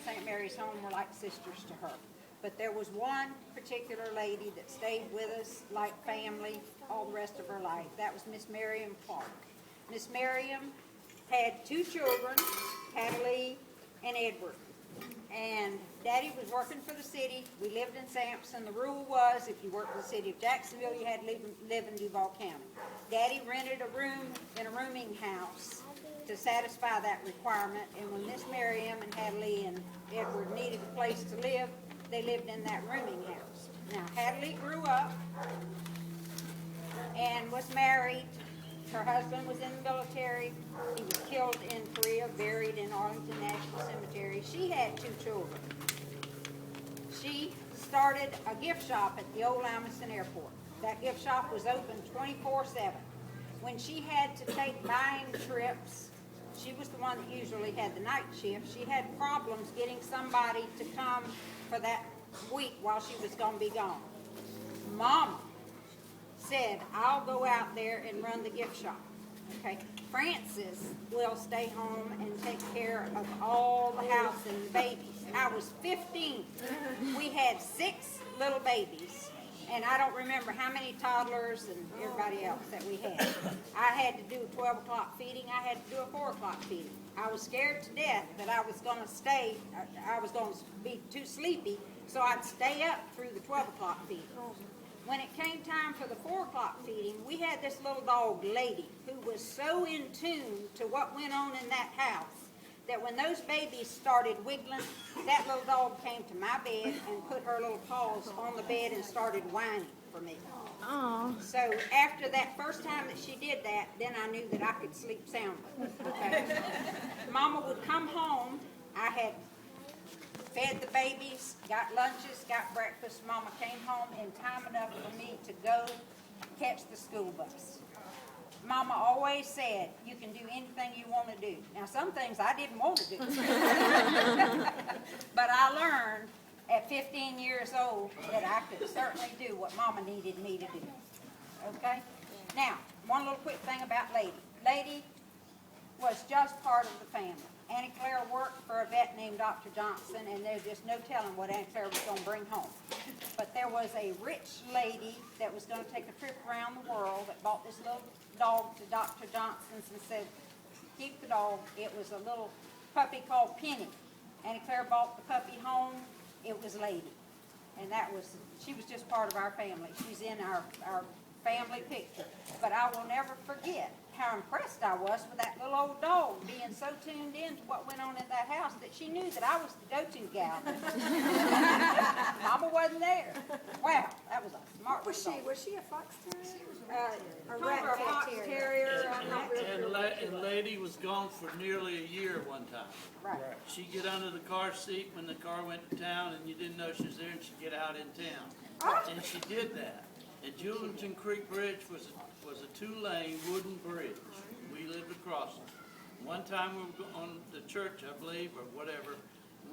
St. Mary's home were like sisters to her. But there was one particular lady that stayed with us like family all the rest of her life. That was Miss Miriam Clark. Miss Miriam had 2 children, Catalee and Edward. And Daddy was working for the city. We lived in Sampson. The rule was if you worked in the city of Jacksonville, you had to live in Duval County. Daddy rented a room in a rooming house to satisfy that requirement. And when Miss Miriam and Catalee and Edward needed a place to live, they lived in that rooming house. Now, Catalee grew up and was married. Her husband was in the military. He was killed in Korea, buried in Arlington National Cemetery. She had 2 children. She started a gift shop at the old Lamson Airport. That gift shop was open 24/7. When she had to take buying trips, she was the one that usually had the night shift. She had problems getting somebody to come for that week while she was going to be gone. Mama said, I'll go out there and run the gift shop. Okay, Francis will stay home and take care of all the house and the babies. I was 15. We had 6 little babies, and I don't remember how many toddlers and everybody else that we had. I had to do a 12 o'clock feeding. I had to do a 4 o'clock feeding. I was scared to death that I was going to stay, I was going to be too sleepy, so I'd stay up through the 12 o'clock feeding. When it came time for the 4 o'clock feeding, we had this little dog, Lady, who was so in tune to what went on in that house that when those babies started wiggling, that little dog came to my bed and put her little paws on the bed and started whining for me. Aww. So after that first time that she did that, then I knew that I could sleep soundly. Okay? Mama would come home. I had fed the babies, got lunches, got breakfast. Mama came home in time enough for me to go catch the school bus. Mama always said, you can do anything you want to do. Now, some things I didn't want to do. But I learned at 15 years old that I could certainly do what Mama needed me to do. Okay? Now, one little quick thing about Lady. Lady was just part of the family. Annie Claire worked for a vet named Dr. Johnson, and there's just no telling what Annie Claire was going to bring home. But there was a rich lady that was going to take a trip around the world that bought this little dog to Dr. Johnson's and said, keep the dog. It was a little puppy called Penny. Annie Claire bought the puppy home. It was Lady. And she was just part of our family. She's in our family picture. But I will never forget how impressed I was with that little old dog being so tuned in to what went on in that house that she knew that I was the go-to gal. Mama wasn't there. Wow, that was a smart Was dog. she a fox terrier? A fox terrier. I'm not real sure. And Lady was gone for nearly a year one time. Right. She'd get under the car seat when the car went to town and you didn't know she was there, and she'd get out in town. Oh. And she did that. And Julington Creek Bridge was a 2-lane wooden bridge. We lived across it. One time we were on the church, I believe, or whatever.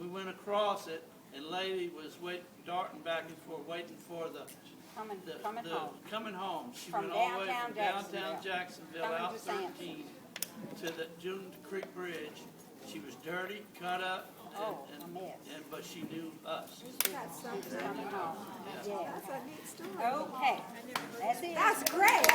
We went across it, and Lady was darting back and forth, waiting for coming home. She From went all the way downtown from downtown Jacksonville, Jacksonville coming out to Sampson. 13 to the Julington Creek Bridge. She was dirty, cut up, A mess. but she knew us. That's something. Coming home. Yeah. That's a neat story. Okay. That's it. That's great.